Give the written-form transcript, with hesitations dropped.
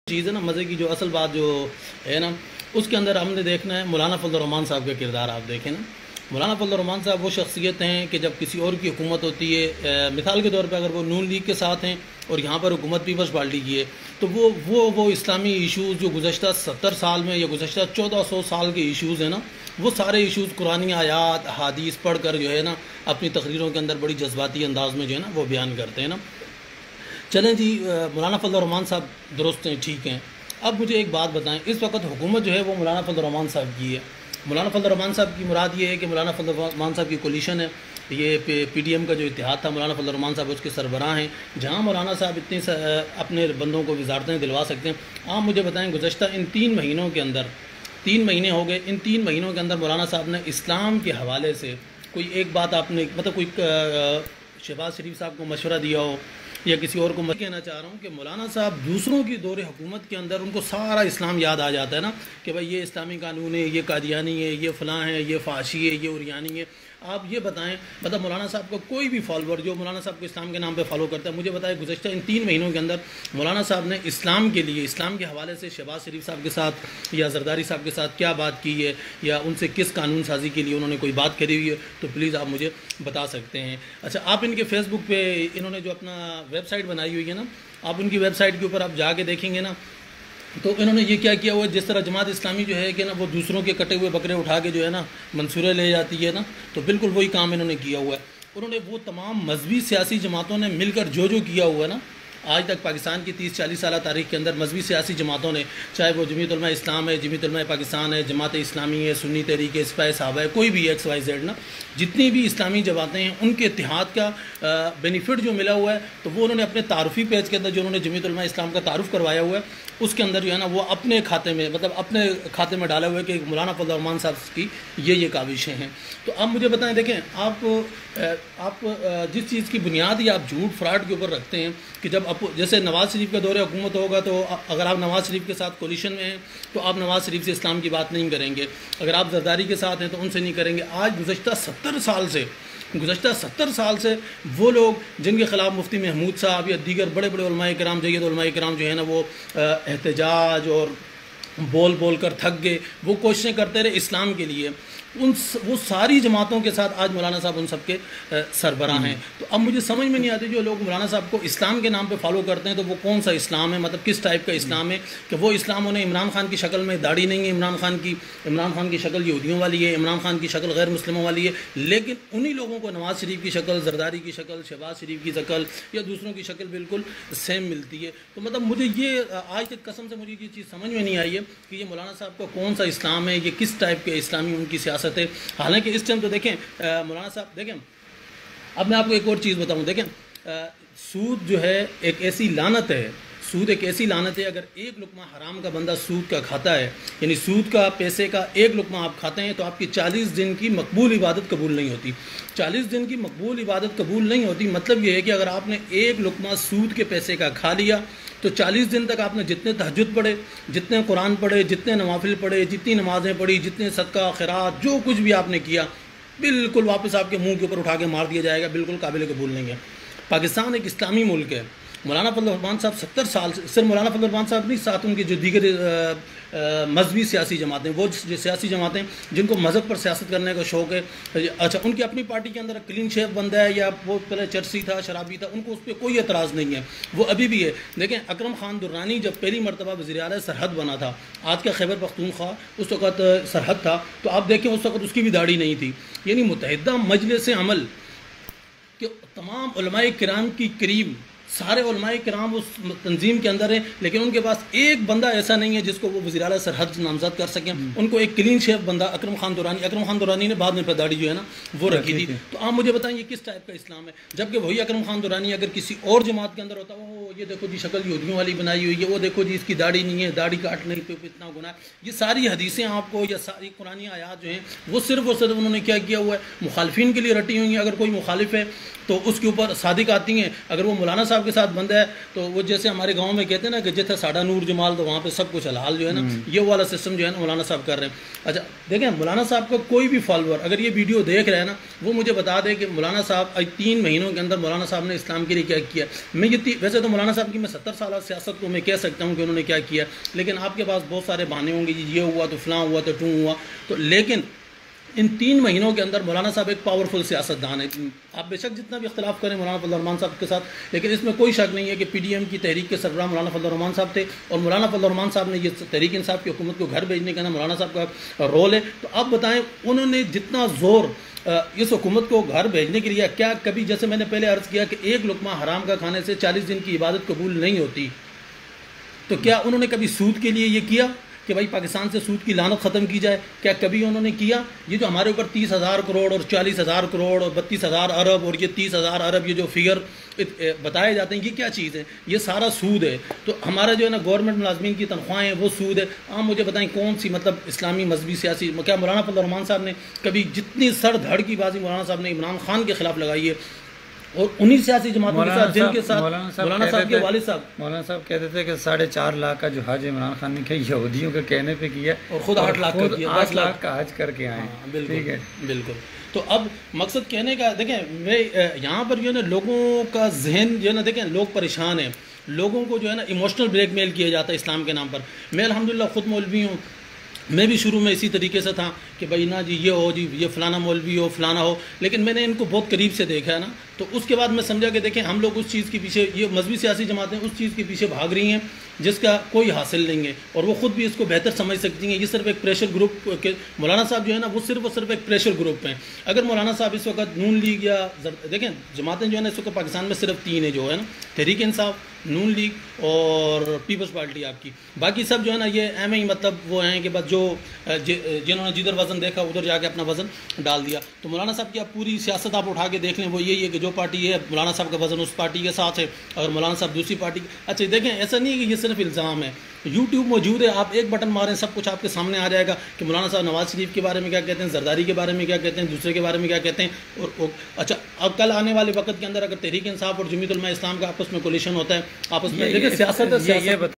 چیز ہے نا مزے کی، جو اصل بات جو ہے نا اس کے اندر ہم نے دیکھنا ہے مولانا فضل الرحمان صاحب کا کردار. آپ دیکھیں نا مولانا فضل الرحمان صاحب وہ شخصیت ہیں کہ جب کسی اور کی حکومت ہوتی ہے، مثال کے طور پہ اگر وہ نون لیگ کے ساتھ ہیں اور یہاں پر حکومت پیپلز پارٹی کی ہے، تو وہ اسلامی ایشوز جو گزشتہ 70 سال میں یا گزشتہ 1400 سال کے ایشوز ہیں نا، وہ سارے ایشوز قرآنی آیات احادیث پڑھ کر جو ہے نا اپنی تقریروں کے اندر بڑی جذباتی انداز میں جو ہے نا وہ بیان کرتے ہیں نا. چلیں جی، مولانا فضل الرحمان صاحب درست ہیں، ٹھیک ہیں. اب مجھے ایک بات بتائیں، اس وقت حکومت جو ہے وہ مولانا فضل الرحمان صاحب کی ہے. مولانا فضل الرحمان صاحب کی مراد یہ ہے کہ مولانا فضل الرحمان صاحب کی کولیشن ہے، یہ پی ڈی ایم کا جو اتحاد تھا، مولانا فضل الرحمان صاحب اس کے سربراہ ہیں. جہاں مولانا صاحب اتنی اپنے بندوں کو وزارتیں دلوا سکتے ہیں. آپ مجھے بتائیں گزشتہ ان 3 مہینوں کے اندر، 3 مہینے ہو گئے، ان 3 مہینوں کے اندر مولانا صاحب نے اسلام کے حوالے سے کوئی ایک بات آپ نے مطلب کوئی شہباز شریف صاحب کو مشورہ دیا ہو یا کسی اور کو کہنا چاہ رہا ہوں کہ مولانا صاحب دوسروں کی دور حکومت کے اندر ان کو سارا اسلام یاد آ جاتا ہے نا کہ بھائی یہ اسلامی قانون ہے، یہ قادیانی ہے، یہ فلاں ہے، یہ فحاشی ہے، یہ عریانی ہے. آپ یہ بتائیں مطلب مولانا صاحب کا کوئی بھی فالوور جو مولانا صاحب کو اسلام کے نام پہ فالو کرتا ہے، مجھے بتائے گزشتہ ان 3 مہینوں کے اندر مولانا صاحب نے اسلام کے لیے، اسلام کے حوالے سے شہباز شریف صاحب کے ساتھ یا زرداری صاحب کے ساتھ کیا بات کی ہے، یا ان سے کس قانون سازی کے لیے انہوں نے کوئی بات کری ہوئی ہے، تو پلیز آپ مجھے بتا سکتے ہیں. اچھا، آپ ان کے فیس بک پہ انہوں نے جو اپنا ویب سائٹ بنائی ہوئی ہے نا، آپ ان کی ویب سائٹ کے اوپر آپ جا کے دیکھیں گے نا، تو انہوں نے یہ کیا ہوا ہے، جس طرح جماعت اسلامی جو ہے کہ نا وہ دوسروں کے کٹے ہوئے بکرے اٹھا کے جو ہے نا منصورے لے جاتی ہے نا، تو بالکل وہی کام انہوں نے کیا ہوا ہے. انہوں نے وہ تمام مذہبی سیاسی جماعتوں نے مل کر جو کیا ہوا ہے نا آج تک پاکستان کی 30-40 سالہ تاریخ کے اندر، مذہبی سیاسی جماعتوں نے، چاہے وہ جمعیت علماء اسلام ہے، جمعیت علماء پاکستان ہے، جماعت اسلامی ہے، سنی تحریک ہے، سپاہی صحابہ ہے، کوئی بھی ایکس وائی زیڈ نا، جتنی بھی اسلامی جماعتیں ہیں ان کے اتحاد کا بینیفٹ جو ملا ہوا ہے، تو وہ انہوں نے اپنے تعارفی پیج کے اندر جو انہوں نے جمعیت علماء اسلام کا تعارف کروایا ہوا ہے، اس کے اندر جو ہے نا وہ اپنے کھاتے میں مطلب اپنے کھاتے میں ڈالا ہوا ہے کہ مولانا فضل الرحمان صاحب کی یہ کاوشیں ہیں. تو اب مجھے بتائیں، دیکھیں آپ جس چیز کی بنیاد ہی آپ جھوٹ فراڈ کے اوپر رکھتے ہیں کہ جب جیسے نواز شریف کا دور حکومت ہوگا تو اگر آپ نواز شریف کے ساتھ کولیشن میں ہیں تو آپ نواز شریف سے اسلام کی بات نہیں کریں گے، اگر آپ زرداری کے ساتھ ہیں تو ان سے نہیں کریں گے. آج گزشتہ 70 سال سے وہ لوگ جن کے خلاف مفتی محمود صاحب یا دیگر بڑے علماء کرام، جید علماء کرام جو ہے نا وہ احتجاج اور بول کر تھک گئے، وہ کوششیں کرتے رہے اسلام کے لیے، وہ ساری جماعتوں کے ساتھ آج مولانا صاحب ان سب کے سربراہ ہیں. تو اب مجھے سمجھ میں نہیں آتی جو لوگ مولانا صاحب کو اسلام کے نام پہ فالو کرتے ہیں تو وہ کون سا اسلام ہے، مطلب کس ٹائپ کا اسلام ہے کہ وہ اسلام انہیں عمران خان کی شکل میں، داڑھی نہیں ہے عمران خان کی شکل یہودیوں والی ہے، عمران خان کی شکل غیر مسلموں والی ہے، لیکن انہی لوگوں کو نواز شریف کی شکل، زرداری کی شکل، شہباز شریف کی شکل یا دوسروں کی شکل بالکل سیم ملتی ہے. تو مطلب مجھے یہ آج تک قسم سے مجھے یہ چیز سمجھ میں نہیں آئی ہے کہ یہ مولانا صاحب کا کون سا اسلام ہے، یہ کس ٹائپ کے اسلامی ان کی سیاست ہے. حالانکہ اس ٹائم تو دیکھیں مولانا صاحب، دیکھیں اب میں آپ کو ایک اور چیز بتاؤں، دیکھیں سود جو ہے ایک ایسی لعنت ہے، سود ایک ایسی لعنت ہے، اگر ایک لقمہ حرام کا بندہ سود کا کھاتا ہے، یعنی سود کا پیسے کا ایک لقمہ آپ کھاتے ہیں تو آپ کی 40 دن کی مقبول عبادت قبول نہیں ہوتی. 40 دن کی مقبول عبادت قبول نہیں ہوتی، مطلب یہ ہے کہ اگر آپ نے ایک لقمہ سود کے پیسے کا کھا لیا تو 40 دن تک آپ نے جتنے تہجد پڑھے، جتنے قرآن پڑھے، جتنے نوافل پڑھے، جتنی نمازیں پڑھی، جتنے صدقہ خیرات جو کچھ بھی آپ نے کیا، بالکل واپس آپ کے منہ کے اوپر اٹھا کے مار دیا جائے گا، بالکل قابل قبول نہیں ہے. پاکستان ایک اسلامی ملک ہے. مولانا فضل الرحمان صاحب 70 سال سے، صرف مولانا فضل الرحمان صاحب نہیں، ساتھ ان کے جو دیگر مذہبی سیاسی جماعتیں، وہ سیاسی جماعتیں جن کو مذہب پر سیاست کرنے کا شوق ہے، اچھا ان کی اپنی پارٹی کے اندر کلین شیف بندہ ہے یا وہ پہلے چرسی تھا، شرابی تھا، ان کو اس پہ کوئی اعتراض نہیں ہے، وہ ابھی بھی ہے. دیکھیں اکرم خان درانی جب پہلی مرتبہ وزیر اعلیٰ سرحد بنا تھا، آج کا خیبر پختونخوا اس وقت سرحد تھا، تو آپ دیکھیں اس وقت اس کی بھی داڑھی نہیں تھی. یعنی متحدہ مجلس عمل کہ تمام علماء کرام کی کریم، سارے علماء کرام اس تنظیم کے اندر ہیں، لیکن ان کے پاس ایک بندہ ایسا نہیں ہے جس کو وہ وزیر اعلیٰ سرحد نامزد کر سکیں. ان کو ایک کلین شیف بندہ اکرم خان دورانی نے بعد میں داڑھی جو ہے نا وہ رکھی تھی. تو آپ مجھے بتائیں یہ کس ٹائپ کا اسلام ہے، جبکہ وہی اکرم خان دورانی اگر کسی اور جماعت کے اندر ہوتا ہے، وہ یہ دیکھو جی شکل یہودیوں والی بنائی ہوئی ہے، وہ دیکھو جی اس کی داڑھی نہیں ہے، داڑھی کاٹ نہیں تو اتنا گناہ. یہ ساری حدیثیں آپ کو یا ساری قرآنی آیات جو ہیں وہ صرف اور صرف انہوں نے کیا ہوا ہے، مخالفین کے لیے رٹی ہوئی ہیں. اگر کوئی مخالف ہے تو اس کے اوپر صادق آتی ہیں، اگر وہ مولانا صاحب کے ساتھ بند ہے تو وہ جیسے ہمارے گاؤں میں کہتے ہیں نا کہ جتھے ساڑھا نور جمال تو وہاں پہ سب کچھ حلال جو ہے نا، یہ والا سسٹم جو ہے نا مولانا صاحب کر رہے ہیں. اچھا دیکھیں مولانا صاحب کا کوئی بھی فالوور اگر یہ ویڈیو دیکھ رہے ہیں نا، وہ مجھے بتا دے کہ مولانا صاحب 3 مہینوں کے اندر مولانا صاحب نے اسلام کے لیے کیا کیا. میں یہ ویسے تو مولانا صاحب کی میں 70 سالہ سیاست کو میں کہہ سکتا ہوں کہ انہوں نے کیا کیا، لیکن آپ کے پاس بہت سارے بہانے ہوں گے، جی یہ ہوا تو فلاں ہوا تو ٹوں ہوا تو، لیکن ان 3 مہینوں کے اندر مولانا صاحب ایک پاورفل سیاستدان ہے. آپ بے شک جتنا بھی اختلاف کریں مولانا فضل الرحمان صاحب کے ساتھ، لیکن اس میں کوئی شک نہیں ہے کہ پی ڈی ایم کی تحریک کے سربراہ مولانا فضل الرحمان صاحب تھے، اور مولانا فضل الرحمان صاحب نے یہ تحریک انصاف کی حکومت کو گھر بھیجنے کے اندر مولانا صاحب کا رول ہے. تو اب بتائیں انہوں نے جتنا زور اس حکومت کو گھر بھیجنے کے لیے، کیا کبھی جیسے میں نے پہلے عرض کیا کہ ایک لقمہ حرام کا کھانے سے 40 دن کی عبادت قبول نہیں ہوتی، تو کیا انہوں نے کبھی سود کے لیے یہ کیا کہ بھائی پاکستان سے سود کی لعنت ختم کی جائے؟ کیا کبھی انہوں نے کیا؟ یہ جو ہمارے اوپر 30,000 کروڑ اور 40,000 کروڑ اور 32,000 ارب اور یہ 30,000 ارب یہ جو فگر بتائے جاتے ہیں، یہ کیا چیز ہے؟ یہ سارا سود ہے. تو ہمارا جو ہے نا گورنمنٹ ملازمین کی تنخواہیں ہیں وہ سود ہے. آپ مجھے بتائیں کون سی مطلب اسلامی مذہبی سیاسی، کیا مولانا فضل الرحمان صاحب نے کبھی جتنی سر دھڑ کی بازی مولانا صاحب نے عمران خان کے خلاف لگائی ہے، اور انہی سیاسی جماعتوں کے ساتھ جن کے ساتھ مولانا صاحب کے والد صاحب مولانا صاحب کہتے تھے کہ 4.5 لاکھ کا جو حج عمران خان نے کیا یہودیوں کے کہنے پہ کیا، اور خود 8 لاکھ کا کیا، 8 لاکھ کا حج کر کے آئے. ٹھیک ہے، بالکل. تو اب مقصد کہنے کا دیکھیں، میں یہاں پر جو ہے نا لوگوں کا ذہن جو ہے نا دیکھیں، لوگ پریشان ہیں، لوگوں کو جو ہے نا ایموشنل بلیک میل کیا جاتا ہے اسلام کے نام پر. میں الحمدللہ خود مولوی ہوں، میں بھی شروع میں اسی طریقے سے تھا کہ بھائی نا جی یہ ہو، جی یہ فلانا مولوی ہو فلانا ہو، لیکن میں نے ان کو بہت قریب سے دیکھا ہے نا، تو اس کے بعد میں سمجھا کہ دیکھیں ہم لوگ اس چیز کے پیچھے، یہ مذہبی سیاسی جماعتیں اس چیز کے پیچھے بھاگ رہی ہیں جس کا کوئی حاصل نہیں ہے، اور وہ خود بھی اس کو بہتر سمجھ سکتی ہیں. یہ صرف ایک پریشر گروپ کے مولانا صاحب جو ہے نا وہ صرف ایک پریشر گروپ ہیں. اگر مولانا صاحب اس وقت نون لیگ یا دیکھیں جماعتیں جو ہے نا اس وقت پاکستان میں صرف 3 ہیں جو ہے نا، تحریک انصاف، نون لیگ اور پیپلز پارٹی آپ کی، باقی سب جو ہے نا یہ ایم ہی مطلب وہ ہیں کہ بس جو جنہوں نے جدھر وزن دیکھا ادھر جا کے اپنا وزن ڈال دیا. تو مولانا صاحب کی آپ پوری سیاست آپ اٹھا کے دیکھ لیں، وہ یہی ہے کہ جو پارٹی ہے مولانا صاحب کا وزن اس پارٹی کے ساتھ ہے، اور مولانا صاحب دوسری پارٹی. اچھا دیکھیں ایسا نہیں ہے کہ یہ صرف الزام ہے، یوٹیوب موجود ہے، آپ ایک بٹن ماریں سب کچھ آپ کے سامنے آ جائے گا کہ مولانا صاحب نواز شریف کے بارے میں کیا کہتے ہیں، زرداری کے بارے میں کیا کہتے ہیں، دوسرے کے بارے میں کیا کہتے ہیں. اور اچھا اب کل آنے والے وقت کے اندر اگر تحریک انصاف اور جمعیت علماء اسلام کا آپس میں کولیشن ہوتا ہے، آپس میں دیکھیں سیاست ہے،